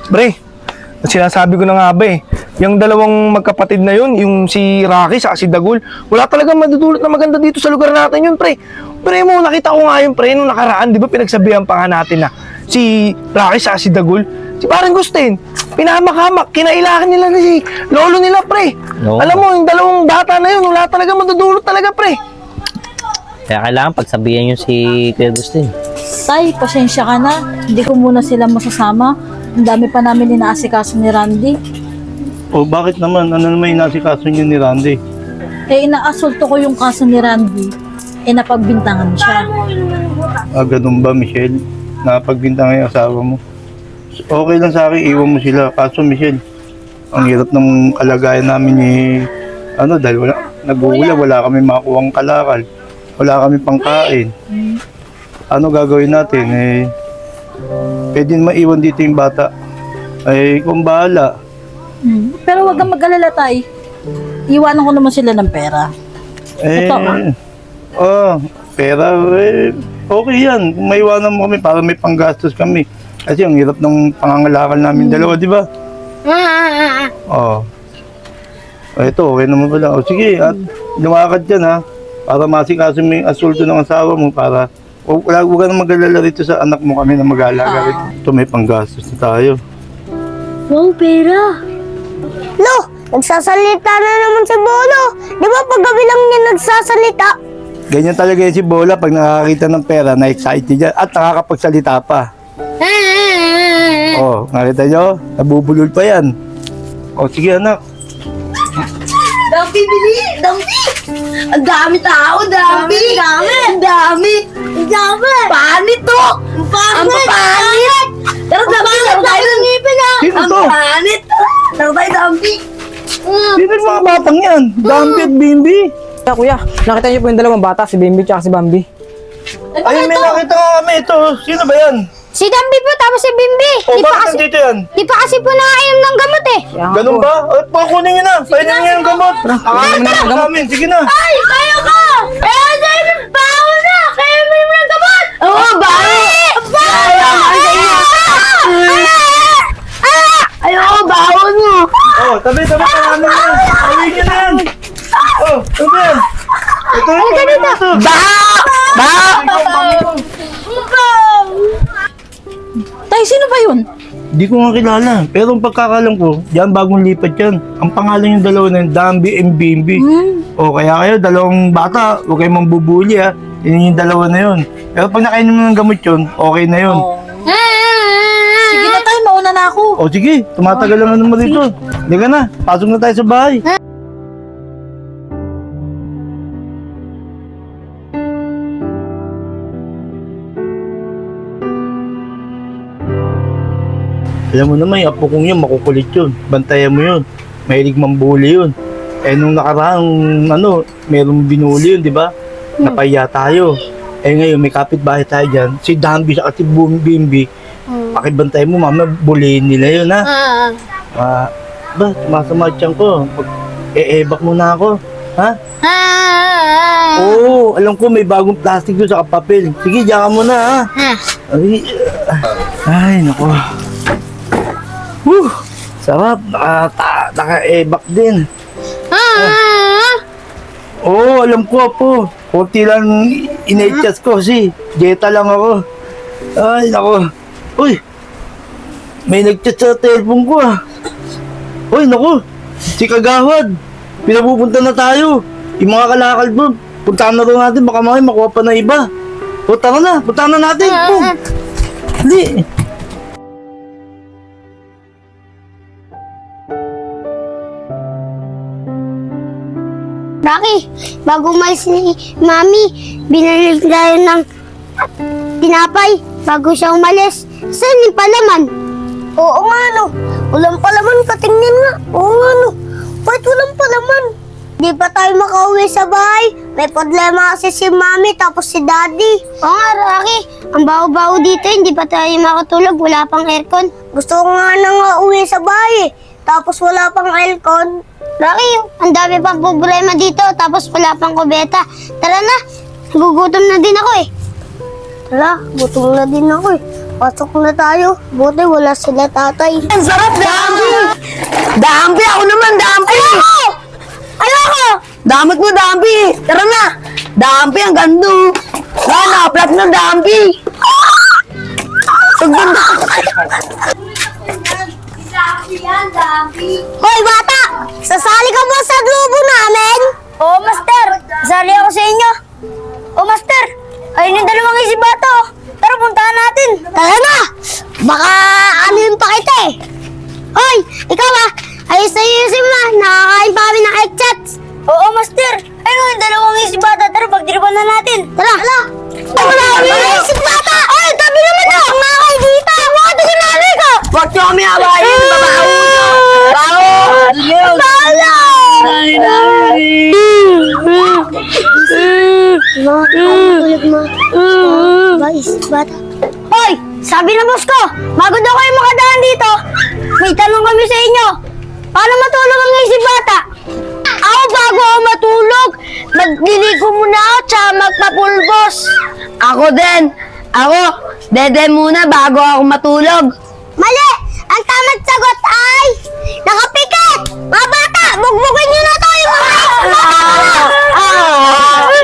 Pre, sinasabi ko na nga ba yung dalawang magkapatid na yun, yung si Rocky sa si Dagul, wala talagang madudulot na maganda dito sa lugar natin yun, pre. Pre mo, nakita ko nga yun, pre, nung nakaraan, di ba pinagsabihan pa nga natin na si Rocky sa si Dagul, si parang Gustin, pinahamak-hamak, kinailangan nila na si lolo nila, pre. No. Alam mo, yung dalawang bata na yun, wala talagang madudulot talaga, pre. Kaya kailangan pagsabihan yung si Kuya Agustin. Tay, pasensya ka na. Hindi ko muna sila masasama. Ang dami pa namin inaasikaso ni Randy. O bakit naman? Ano naman yung nasikaso niyo ni Randy? Eh, inaasulto ko yung kaso ni Randy. Eh, napagbintangan siya. Ganun ba, Michelle? Napagbintangan yung asawa mo? Okay lang sa akin, iwan mo sila. Kaso, Michelle, ang hirap ng kalagayan namin ni... dahil nag-uula, wala kami makuhang kalakal. Wala kami pangkain. Ano gagawin natin? Pwede maiwan dito yung bata. Kung bahala. Pero wag kang mag-alala, Tay. Iwanan ko naman sila ng pera. Ito, Pera, okay yan. Kung maiwanan mo kami para may panggastos kami. Kasi ang hirap ng pangangalakal namin dalawa, di ba? Ito, okay naman pala. Sige, at lumakad dyan ha. Para masikaso mo yung asulto ng asawa mo para wag ka na mag-alala rito sa anak mo kami na mag-aalaga rito. Ito, may panggastos na tayo. Wow, pera. Lo, nagsasalita na naman si Bolo. Di ba pag gabi lang niya nagsasalita? Ganyan talaga yan si Bola pag nakakita ng pera, na-excited yan at nakakapagsalita pa. Nakita nyo? Nabubulol pa yan. Sige anak. Dampi, bili! Dampi! Ang dami tao, dampi! Ang dami! Panit to! Ang panit! Tara, dampi! Tara tayo ng ngipin ha! Sino Ang to? panit! Tara tayo, dampi! Sino yung mga batang yan? Dampi at Bimbi. Kuya, nakita niyo po yung dalawang bata, si Bimbi at si Bambi. Ayun, may nakita nga kami ito. Sino ba yan? Si Dampi po, tapos si Bimbi! Bakit nandito yan? Di pa kasi po nakainom ng gamot eh! Ganun ba? Pakunin nyo na. Painan nyo yung gamot. Akala mo na namin. Sige na. Ay! Kayo ka! Eh, dahil baho na! Kaya mo naman ang gamot! Oo, baho! Ayoko, baho nyo! Tabi ka namin yan. Awin nyo na yan. Tabi yan. Ito yung ito. Tay, sino ba yun? Di ko nga kilala. Pero ang pagkakalam ko, yan bagong lipat yan. Ang pangalan yung dalawa na yun, Dambi and Bimbi. Kaya kayo, dalawang bata, huwag kayong mambubuli ha. Yun yung dalawa na yun. Pero pag nakainom mo ng gamot yun, okay na yun. Sige na, Tay, mauna na ako. Sige, tumatagal lang naman dito. Hindi ka na, pasok na tayo sa bahay. Alam mo naman, yung apo kong yun, makukulit yun. Bantayan mo yun. Mahilig mambuli yun. Nung nakaraang, merong binuli yun, di ba? Napahiya tayo. Ngayon, may kapitbahay tayo dyan. Si Dambi at si Bimbi. Pakibantay mo, mama, bulihin nila yun, ha? Masama tiyan ko. Ebak mo na ako, ha? Alam ko, may bagong plastic doon sa papel. Sige, diyan ka muna, ha? Ay, naku. Sarap. Naka-ebak din. Alam ko po. Kunti lang in-adjust ko kasi dieta lang ako. Ay, nako. Uy, may nag-chat sa telephone ko Uy, nako. Si Kagawad. Pinapupunta na tayo. Yung mga kalakal doon. Puntahan na rin natin. Baka makuha pa na iba. Puntahan na natin. Hindi. Rocky, bago umalis ni Mami, binalik tayo ng tinapay bago siya umalis. Saan yung palaman? Oo nga no, walang palaman, katingin nga. Oo nga no, bakit walang palaman? Di pa tayo makauwi sa bahay. May problema kasi si Mami tapos si Daddy. Oo nga Rocky, ang baho-baho dito, hindi pa tayo makatulog, wala pang aircon. Gusto ko nga nang uwi sa bahay tapos wala pang aircon. Rocky, ang dami pang problema dito, tapos wala pang kubeta. Tara na, nagugutom na din ako eh. Tara, gutom na din ako eh. Pasok na tayo. Buti wala sila tatay. Ang sarap, Dampi! Dampi! Ako naman, Dampi! Ayoko! Damot mo, Dampi! Tara na! Dampi, ang gando! Naplat na, Dampi! Pagdanda! Hoy, bata! Sasali ka ba sa grupo namin? Oo, Master. Sasali ako sa inyo. Oo, Master. Ayun yung dalawang isip bata, oh. Tara, puntahan natin. Tara na! Baka anuhin pa kita eh. Hoy, ikaw ah. Ayos-ayusin mo. Nakakain pa kami ng egg chats. Oo, Master. Ayun yung dalawang isip bata. Tara, pagdiripan na natin. Tara. Ay, wala kami ng isip bata. Ay, tabi naman na. Ang mga kayo dito. Mga taga nanay ka. Huwag nyo kami awayin! Babaho nyo! Babaho! Bala! Tulog mo. Isip bata. Hoy! Sabi na boss ko, bago daw kayo makadaan dito, may tanong kami sa inyo. Paano matulog ang isip bata? Ako bago ako matulog, magdiligo muna ako tsaka magpapulbos. Ako din! Ako! Dede muna bago ako matulog! Mali! Ang tamang sagot ay nakapikit! Mga bata, bugbugin nyo na to yung mga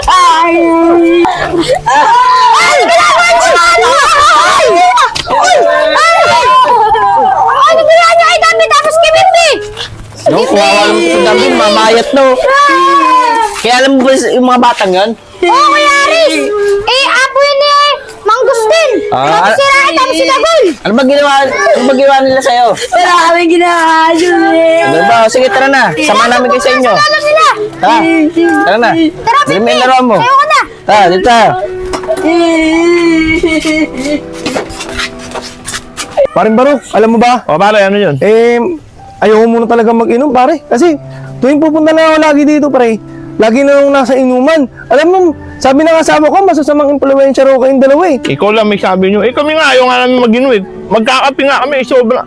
Ay! Ginagawa niyo ba? Ay! Ano ginagawa niyo kay Dami tapos kay Bibi? No, kuwawa naman si Dambi, mamayat no. Kaya alam mo ba yung mga batang yan? Oo, Kuya Aris! Apo yun eh! Manggustin! Ah, Sirain tapos si Dagol! Ano ba ginawa nila sa'yo? Wala kami ginawa yun eh! Ano ba? Sige, tara na. Sama namin kayo sa inyo. Alam nila! Tara. Tara na. Tara, Dali mo Bibi! yung laro mo. Ayoko na! Tara, dito. Paring Barok, alam mo ba? O pare, ano yun? Ayoko muna talaga mag-inom, pare. Kasi tuwing pupunta na ako lagi dito, pare, lagi na nung nasa inuman. Alam mo, sabi ng asawa ko, masasamang impluensya raw kayong dalawa eh. Ikaw lang may sabi nyo. Kami nga, ayaw nga namin mag-inom eh. Magkakape nga kami, sobra.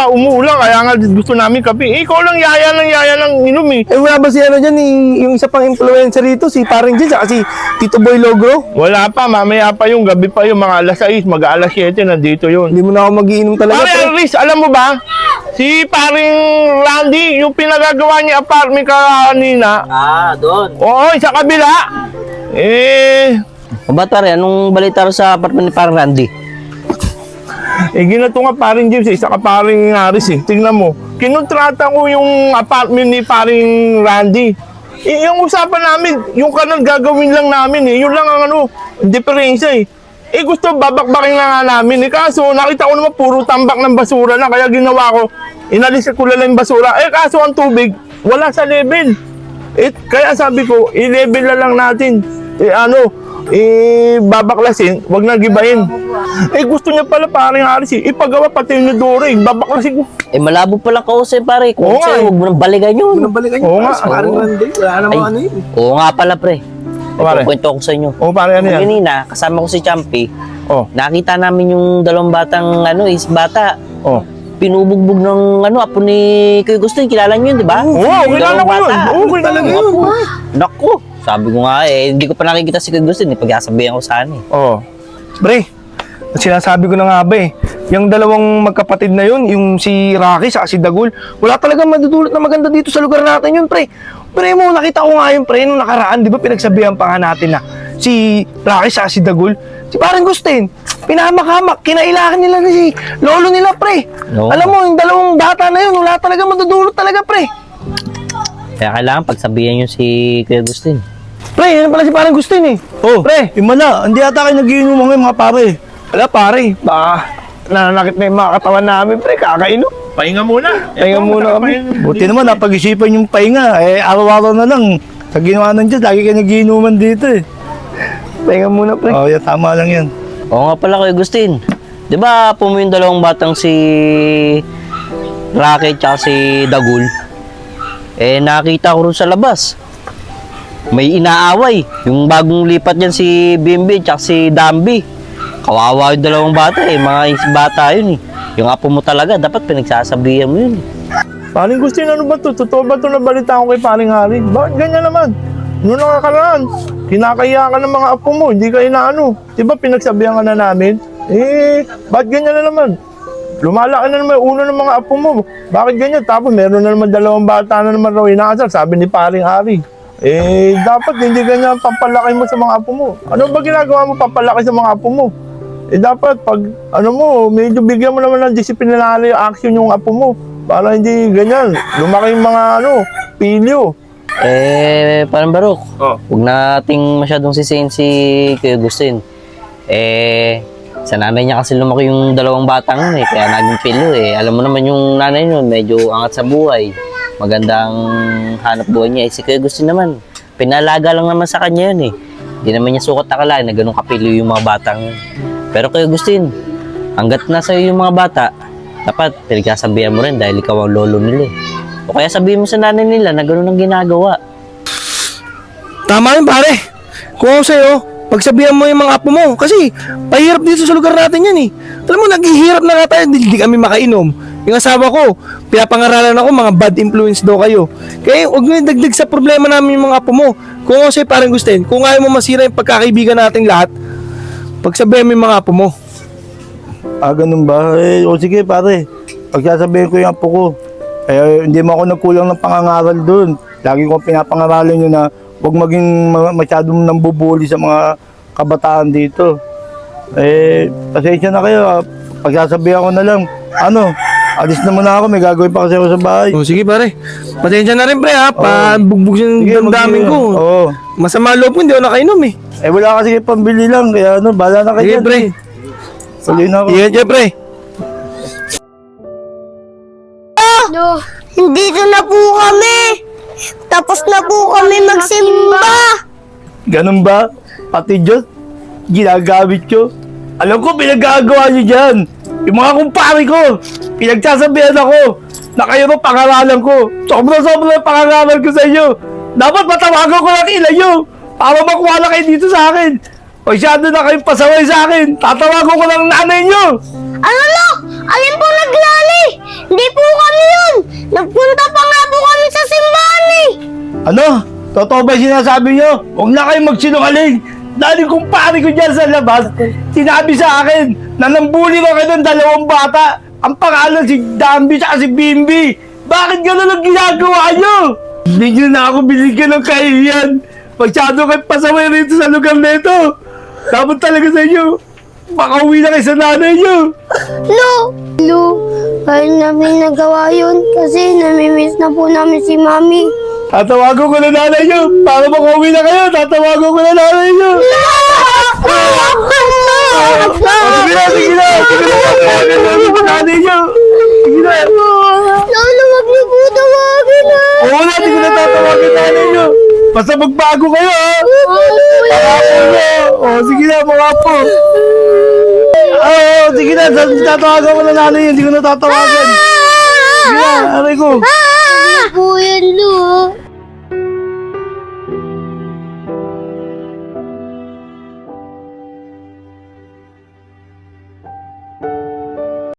Umuulan, kaya nga gusto namin kape. Ikaw lang yaya ng inom eh. Wala ba si ano dyan, yung isa pang influencer rito, si paring Jin, saka si Tito Boy Logro? Wala pa, mamaya pa yung gabi pa yung mga alas 6, mag-alas 7, nandito yun. Hindi mo na ako mag-iinom talaga, Pare pre. Riz, alam mo ba? Si paring Randy, yung pinagagawa niya apartment kanina. Doon. Oo, sa kabila. O ba't pare, anong balita rin sa apartment ni parang Randy? Ginato nga paring James, isa ka paring Harris eh. Tingnan mo, kinontrata ko yung apartment ni paring Randy. Yung usapan namin, yung kanang gagawin lang namin eh. Yun lang ang ano, diferensya eh. Gusto babakbakin na nga namin eh. Kaso nakita ko naman puro tambak ng basura na. Kaya ginawa ko, inalis ko lang yung basura. Kaso ang tubig, wala sa level. Kaya sabi ko, i-level na lang natin. Babaklasin, wag na gibain. Gusto niya pala paring Harris eh. Ipagawa pati yung Nodoro eh. Babaklasin ko. Malabo palang kausay pare. Kung Oo nga sa'yo, eh. huwag mo nang balikan yun. Nabalikan Oo niyo, nga. si paring Randy. Wala namang ano yun. Oo nga pala pre. Pare. Kwento ko sa inyo. Pare, ano yan? Kanina, kasama ko si Champi. Oh, Nakita namin yung dalawang batang bata. oh. Pinubugbog ng apo ni Kuya Gusto. Kilala niyo yun, di ba? Oo, Yung kilala dalawang ko yun. bata. Oo, kilala ko yun. Naku, sabi ko nga hindi ko pa nakikita si Kuya Gusto. Pagkasabihan ko sana eh. Oh. Pre, sinasabi ko na nga ba eh, yung dalawang magkapatid na yun, yung si Rocky sa si Dagul, wala talagang madudulot na maganda dito sa lugar natin yun, pre. Pre mo, nakita ko nga yun, pre, nung nakaraan, di ba pinagsabihan pa nga natin na si Rocky sa si Dagul, si parang Gustin, pinahamak-hamak, kinailangan nila na si lolo nila, pre. Oo. Alam mo, yung dalawang bata na yun, wala talaga madudulot talaga, pre. Kaya kailangan pagsabihan nyo si Kuya Gustin. Pre, yan pala si parang Gustin eh. Oh. Pre, Imala, hindi ata kayo nagiinom ngayon mga pare. wala pare, baka nananakit na yung mga katawan namin, pre, kakainom. Pahinga muna. Pahinga muna kami. Buti naman, napag-isipan yung pahinga. Araw-araw na lang. Sa ginawa ng Diyos, lagi kayo nagiinuman dito eh. Pahinga muna, pre. Yeah, tama lang yan. Oo nga pala Kuya Gustin. Di ba yung dalawang batang si Rocky at si Dagul? Nakita ko rin sa labas. May inaaway. Yung bagong lipat dyan si Bimbi at si Dambi. Kawawa yung dalawang bata mga bata yun eh. Yung apo mo talaga, dapat pinagsasabihan mo yun. Paring Gustin, ano ba to? Totoo ba to na balita ko kay paring Harry? Bakit ganyan naman? Noong nakakaraan, kinakaya ka ng mga apo mo, hindi ka inaano. Di ba pinagsabihan ka na namin? Ba't ganyan na naman? Lumalaki na naman uno ng mga apo mo. Bakit ganyan? Tapos meron na naman 2 bata na naman raw inaasal, sabi ni paring Ari. Dapat hindi ganyan papalaki mo sa mga apo mo. Ano ba ginagawa mo papalaki sa mga apo mo? Dapat pag, medyo bigyan mo naman ng disciplinary action yung apo mo. Para hindi ganyan. Lumaki yung mga, pilyo. Parang Barok, Oh. huwag nating masyadong sisihin si Kuya Agustin. Sa nanay niya kasi lumaki yung 2 batang yun kaya naging pilyo Alam mo naman yung nanay nun, medyo angat sa buhay. Magandang hanap buhay niya. Si Kuya Agustin naman, pinalaga lang naman sa kanya yun Hindi naman niya sukat akalain na ganun kapilyo yung mga batang yun. Pero Kuya Agustin, hanggat nasa iyo yung mga bata, dapat pinagsasabihan mo rin dahil ikaw ang lolo nila O kaya sabihin mo sa nanay nila na ganun ang ginagawa. Tama yun, pare. Kung ako sa'yo, pagsabihan mo yung mga apo mo. Kasi, pahirap dito sa lugar natin yan Alam mo, naghihirap na nga tayo, hindi kami makainom. Yung asawa ko, pinapangaralan ako, mga bad influence daw kayo. Kaya, huwag mo yung dagdag sa problema namin yung mga apo mo. Kung ako sa'yo, parang Gustin, kung ayaw mo masira yung pagkakaibigan nating lahat, pagsabihan mo yung mga apo mo. Ganun ba? Sige pare, pagsasabihin ko yung apo ko, hindi mo ako nagkulang ng pangangaral doon. Lagi ko pinapangaralan yun na huwag maging masyadong nambubuli sa mga kabataan dito. Pasensya na kayo, pagsasabihan ko na lang, alis na muna ako, may gagawin pa kasi ako sa bahay. Sige pare, pasensya na rin pre pabugbog yung damdamin ko. Oo. Masama loob ko, hindi ako nakainom Wala kasi pambili lang, kaya bahala na kayo. Sige pre. Tuloy na ako. Sige pre. Dito na po kami. Tapos na po kami magsimba. Ganun ba? Pati Diyos, ginagamit ko. Alam ko, pinagagawa niyo dyan. Yung mga kumpare ko, pinagsasabihan ako na kayo ng pangaralan ko. Sobra-sobra yung pangaralan ko sa inyo. Dapat matawagan ko lang ila nyo para makuha na kayo dito sa akin. Masyado na kayong pasaway sa akin. Tatawagan ko lang ang nanay nyo. Ano lo? Alin po naglali? Hindi po kami yun. Nagpunta pa nga po kami sa simbahan Ano? Totoo ba yung sinasabi nyo? Huwag na kayong magsinungaling. Dahil yung kumpare ko dyan sa labas, sinabi sa akin na nambuli ko kayo ng 2 bata. Ang pangalan si Dambi at si Bimbi. Bakit gano'n ang ginagawa nyo? Hindi nyo na ako binigyan ng kahihiyan. Masyado kayo pasaway rito sa lugar na ito. Dapat talaga sa inyo, makauwi na kayo sa nanay nyo. Lo, kaya namin nagawa yun kasi namimiss na po namin si Mami. Tatawagan ko na nanay nyo. Para makauwi na kayo, tatawagan ko na nanay nyo. Sige na, sige na. Sige na, tatawagan namin sa nanay nyo. Sige na. Lolo, wag niyo po tawagin Oo na, hindi ko na tatawagan nanay nyo. Basta magbago kayo, ha? Pangako nyo. Sige na, mga po. Sige na, tatawagan ko na nanay nyo. Hindi ko na tatawagan. Sige na, aray ko. Po yan, Lo.